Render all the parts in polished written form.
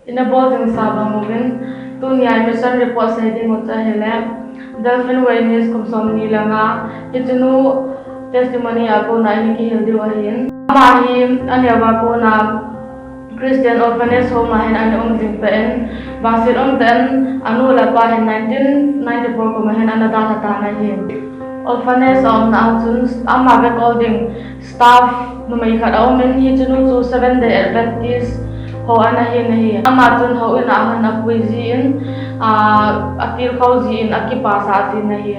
ina bol jing sa bangin tu niya mission report sa din mo cha hele dolphin awareness kumsom ni langa hitunu testimony ako na ini ki hildi wahin amahi anyawa ko na Christian Orphanage Home mahin ane jing pen basir ten anu la pa 1994 ko mahin ana da ta na hi Orphanage na chun ama be holding staff numai khat men hi chunu chu 7 day Adventist ho ana hi nahi ama chun ho in ahan apuiji in atir khauji in akipa sa ti nahi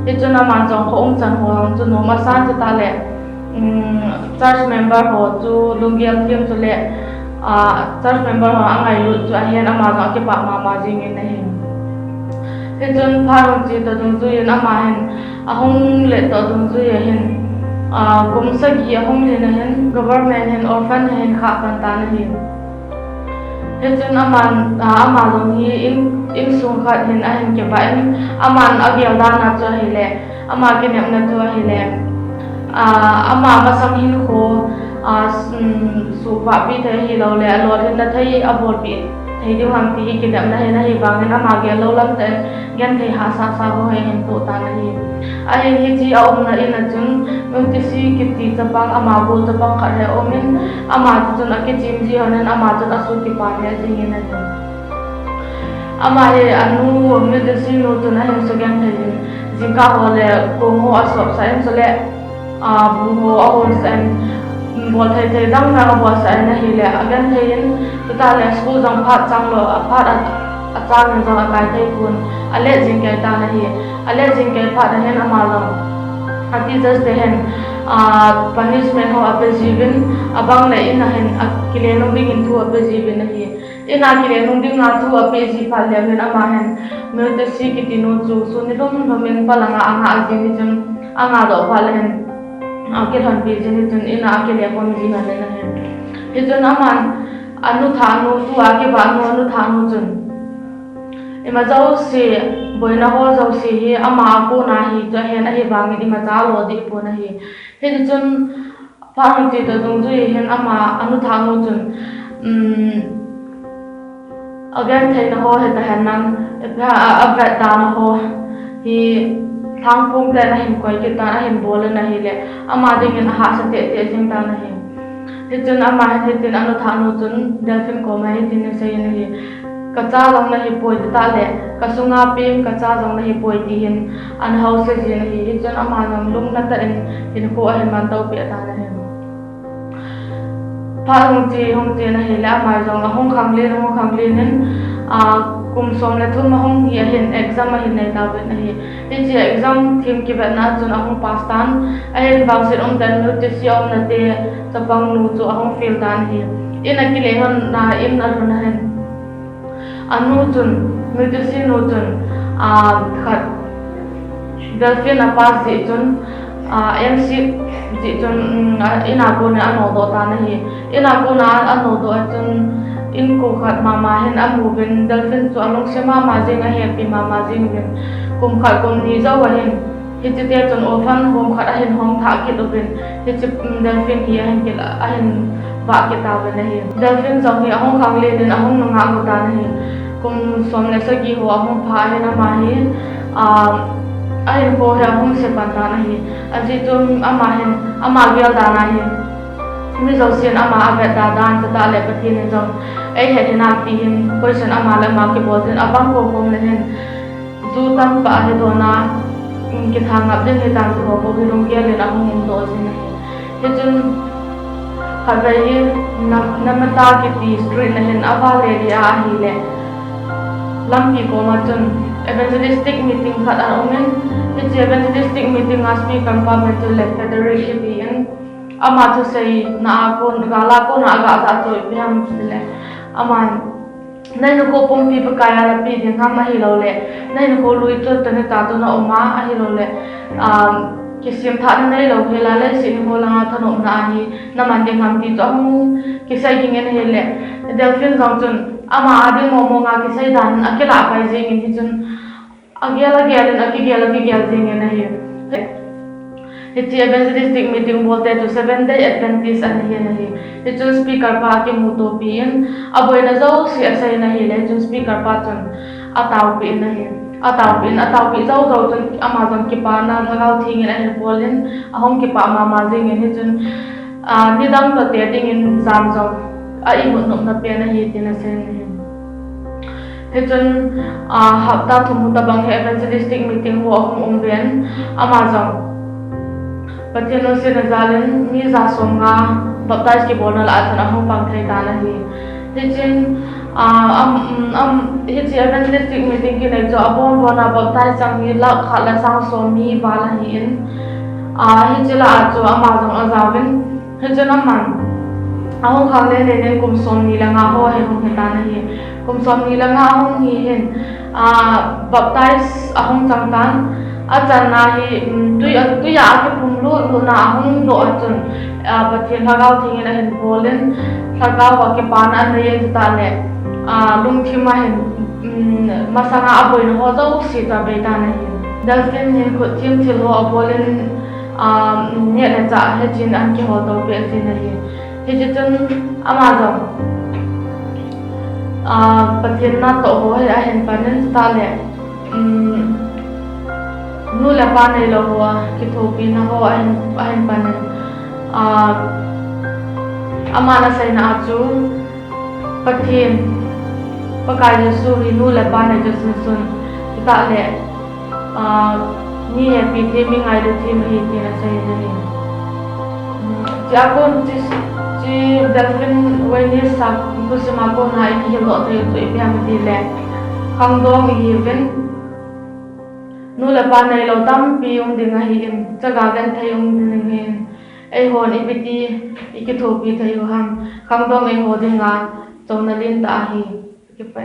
hi chuna man chong ho chan ho chun no ma san ta le church member ho chu lungiam thiam chu le church member ho angai lu chu ahian ama ga akipa ma jing in nahi hi chun pharong chi ta dung chu in ama hin ahong le to dung chu hin kumsa gi ahong le na hin government hin orphan hin kha kan ta nahi Hejun aman long hi in sung khat hin ahin ke ba in aman agial da na cho hi le ama ke nem na cho hi le ama masam hin ko su pa pi the hi lo le lo hin na thai abol pi thai di ham ti ke nem na hi bang na ma ge lo lam te gen thai ha sa ho hin to ta na hi ai hi chi au na in chun mun ti si ki ti ta bang ama bo ta bang kha he omin ama chun a ke chim ji hanen ama chun asu ki pa ne ji na ni ama he anu me de si no to na hin so gen thai jin ka ho le ko ho asop sa en so le bu ho a ho sen bol thai thai dang na bo sa na hi le agan thai in ta le school jang phat chang lo a phat a chang jang a kai thai kun ale jin kai ta na hi ale jin kai phat na hen ama lo ati just de hen punishment ho ape jibin abang le in hen akile no ding in thu ape jibin na hi ina kile no ding na thu ape ji pha le hen ama hen me te si ki tinu chu su ni dom men palanga anga jin jin anga do pha le hen ake than pi jin jin ina akile kon ji na le na hen he jun aman anu thanu tu ake ba anu thanu chun ima jau se boina ho jau se hi ama ko na hi to hen a hi bang ni ma cha lo di po na hi he chun phang ti to dung ju hen ama anu thanu chun again thai na ho he ta han nan abra ta na ho hi thang pung ta na hin koi ki ta na hin bol na hi le ama ding na ha sa te jing ta na hi he chun ama he tin anu thanu chun delphin ko mai tin se ni hi kacha long na hi poi ta le kasunga pim kacha long na hi poi ti hin an house ji na hi chun ama nam lum na ta in hin ko a hin man tau pe ta na hi pha hong ti na hi la mai jong a hong khang le nen kum som le thum hong hi hin exam hi nei ta be na hi ji exam thim ki ba na chun a hong pass tan a hin bang sit ten nu ti si na te chapang nu chu a hong fail tan hi in a ki le hon na in a run hen anu chun medicine no chun khat dolphin a pass ji chun MC ji chun ina ko na ano do ta na hi ina ko na ano do chun in ko khat mama hen amu ben dolphin chu along se mama jing a happy mama jing ben kum khat kum ni zo wa hen hi ti te chun orphan home khat a hen hong tha ki do ben hi chi dolphin hi hen ki a hen ba ki ta ben hi dolphin jong hi ahong khang le den ahong nga ko ta na hi kum som le sa gi ho ahong pha hen ama hi ai ko he ahong se pan ta na hi aji tum ama hen ama gel da na hi mi zo sien ama ave da dan ta le pathi ne zo ai he na ti hin question ama le ma ki bo den abang ko kom le hen zu tam pa he do na ki thang ap den he tan ko bo gi long ge le na hong do sin he chun khabai hi namata ki ti street na hen ava le ri a hi le lam ki ko ma chun evangelistic meeting khat an omen he evangelistic meeting as me campamental le federation in ama to say na ko gala ko na ga ta to biam le ama nai no ko pom pi pa kaya la pi din ha ma hi lo le nai no ko lui to ta ne ta to na oma a hi lo le kisim tha na nei lo he la le sin ho la tha no na hi na man ding ham ti to hum kisai king en he le delphin jong chun ama adi mo mo nga kisai dan akela pai jing in hi chun agela gel jing en hi Hichi evangelistic meeting bolte to 7-day Adventist an hi na hi. Hichun speaker pa ki muto piin aboy na zo si asay na hi le chun speaker pa chun ataw pi na hi. Ataw pi zo zo chun Amazon ki pa na thagaw thingin an polin ahong ki pa mama jing in hichun nidang to te ding in zam zo a imut nom na pe na hi tin asen hi. Hichun hafta thumu tabang he evangelistic meeting wo ahong ben Amazon Patino si Nazalin ni Zasonga baptize ki bolna la atana hong pang thai ta na hi. Hichin hichi evangelistic meeting ki nei jo abon bona baptize sang ni la khala sang so mi bala hi in hichi la ajo Amazon azawin hichin aman ahong khale ne ne kum som ni la nga ho he hong ta na hi kum som ni la nga hong hi hin baptize ahong changtan ajan na hi tu ya ke phumlu lu na ahong do achun pathian hagaw thingin a hin bolin hagaw wa ke pan an re ta le lungthima hin masanga aboi no ho zo si ta be ta na hi dalfen hin khut chim thil ho bolin ne na cha he chin an ki ho to be sin na hi he chun Amazon pathian na to ho he a hin panin ta le nu la pa nei lo ho ki thopi na ho ahin panin amana sai na chu pathin pakai Yesu ri nu la pa nei just sun ta le ni happy the mi ngai de thi mi ti na sai ni ja kon chi dalfin when ni sa ku se ma ko na hi lo te to i pya mi di le khang do mi ven nu la pa nei lo tam pi ding a hi in chaga gan thai ding hin ai hon i biti i ki thopi thai ham khang do mai ho ding a chona lin ta hi ki pa